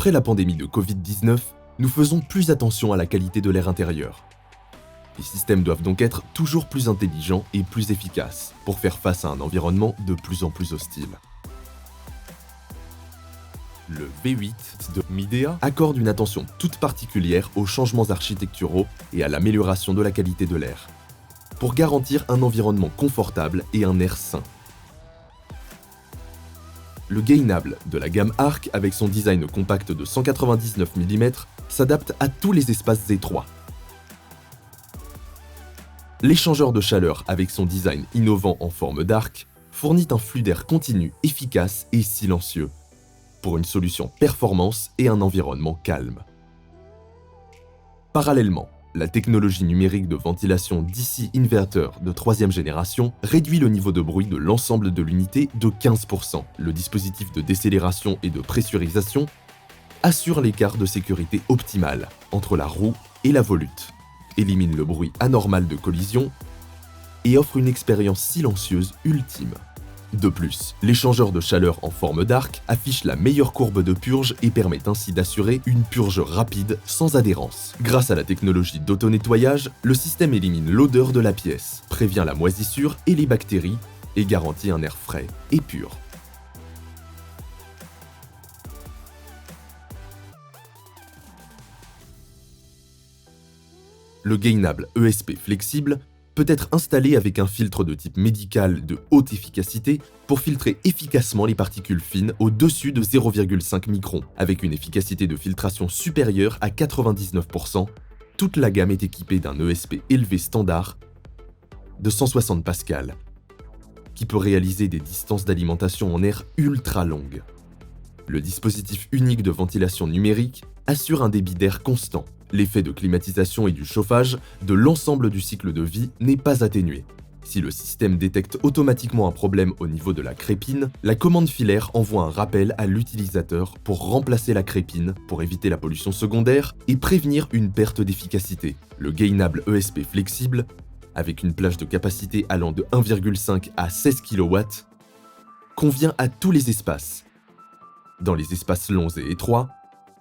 Après la pandémie de Covid-19, nous faisons plus attention à la qualité de l'air intérieur. Les systèmes doivent donc être toujours plus intelligents et plus efficaces pour faire face à un environnement de plus en plus hostile. Le V8 de Midea accorde une attention toute particulière aux changements architecturaux et à l'amélioration de la qualité de l'air, pour garantir un environnement confortable et un air sain. Le gainable de la gamme Arc, avec son design compact de 199 mm, s'adapte à tous les espaces étroits. L'échangeur de chaleur, avec son design innovant en forme d'arc, fournit un flux d'air continu, efficace et silencieux, pour une solution performance et un environnement calme. Parallèlement, la technologie numérique de ventilation DC Inverter de 3e génération réduit le niveau de bruit de l'ensemble de l'unité de 15%. Le dispositif de décélération et de pressurisation assure l'écart de sécurité optimal entre la roue et la volute, élimine le bruit anormal de collision et offre une expérience silencieuse ultime. De plus, l'échangeur de chaleur en forme d'arc affiche la meilleure courbe de purge et permet ainsi d'assurer une purge rapide sans adhérence. Grâce à la technologie d'auto-nettoyage, le système élimine l'odeur de la pièce, prévient la moisissure et les bactéries et garantit un air frais et pur. Le gainable ESP flexible peut être installé avec un filtre de type médical de haute efficacité pour filtrer efficacement les particules fines au-dessus de 0,5 microns. Avec une efficacité de filtration supérieure à 99%, toute la gamme est équipée d'un ESP élevé standard de 160 pascal, qui peut réaliser des distances d'alimentation en air ultra longues. Le dispositif unique de ventilation numérique assure un débit d'air constant. L'effet de climatisation et du chauffage de l'ensemble du cycle de vie n'est pas atténué. Si le système détecte automatiquement un problème au niveau de la crépine, la commande filaire envoie un rappel à l'utilisateur pour remplacer la crépine pour éviter la pollution secondaire et prévenir une perte d'efficacité. Le gainable ESP flexible, avec une plage de capacité allant de 1,5 à 16 kW, convient à tous les espaces. Dans les espaces longs et étroits,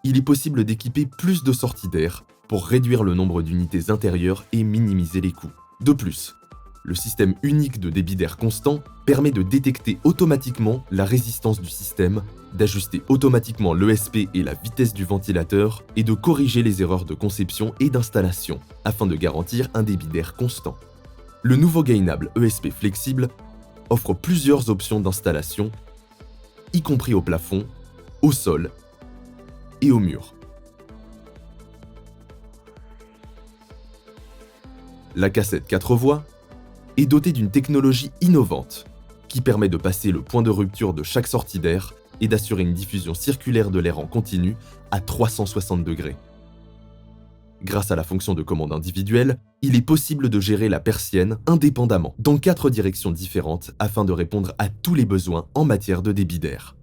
il est possible d'équiper plus de sorties d'air pour réduire le nombre d'unités intérieures et minimiser les coûts. De plus, le système unique de débit d'air constant permet de détecter automatiquement la résistance du système, d'ajuster automatiquement l'ESP et la vitesse du ventilateur et de corriger les erreurs de conception et d'installation afin de garantir un débit d'air constant. Le nouveau gainable ESP flexible offre plusieurs options d'installation, y compris au plafond, au sol et au mur. La cassette 4 voies est dotée d'une technologie innovante qui permet de passer le point de rupture de chaque sortie d'air et d'assurer une diffusion circulaire de l'air en continu à 360 degrés. Grâce à la fonction de commande individuelle, il est possible de gérer la persienne indépendamment dans 4 directions différentes afin de répondre à tous les besoins en matière de débit d'air.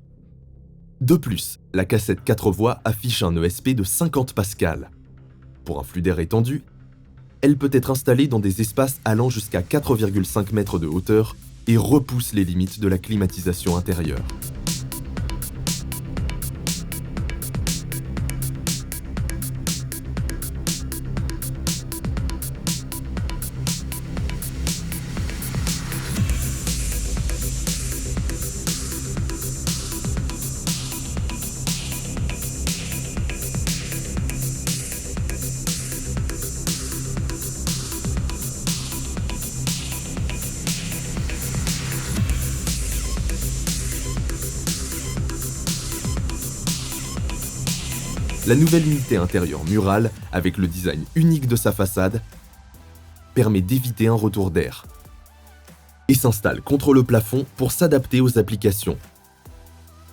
De plus, la cassette 4 voies affiche un ESP de 50 pascal. Pour un flux d'air étendu, elle peut être installée dans des espaces allant jusqu'à 4,5 mètres de hauteur et repousse les limites de la climatisation intérieure. La nouvelle unité intérieure murale, avec le design unique de sa façade, permet d'éviter un retour d'air et s'installe contre le plafond pour s'adapter aux applications,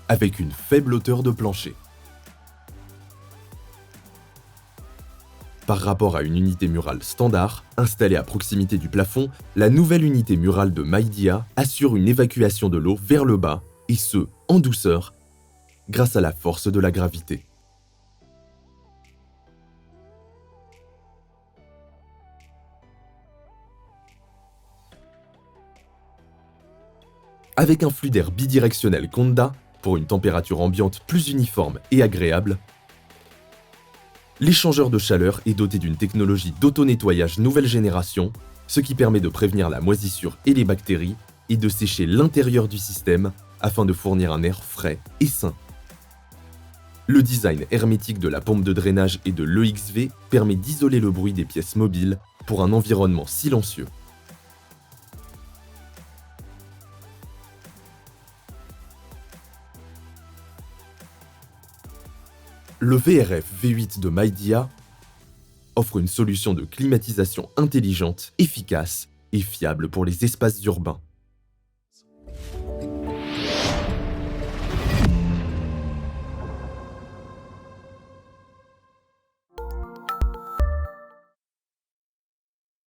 avec une faible hauteur de plancher. Par rapport à une unité murale standard, installée à proximité du plafond, la nouvelle unité murale de Midea assure une évacuation de l'eau vers le bas, et ce, en douceur, grâce à la force de la gravité. Avec un flux d'air bidirectionnel Conda, pour une température ambiante plus uniforme et agréable, L'échangeur de chaleur est doté d'une technologie d'auto-nettoyage nouvelle génération, ce qui permet de prévenir la moisissure et les bactéries et de sécher l'intérieur du système afin de fournir un air frais et sain. Le design hermétique de la pompe de drainage et de l'EXV permet d'isoler le bruit des pièces mobiles pour un environnement silencieux. Le VRF V8 de Midea offre une solution de climatisation intelligente, efficace et fiable pour les espaces urbains.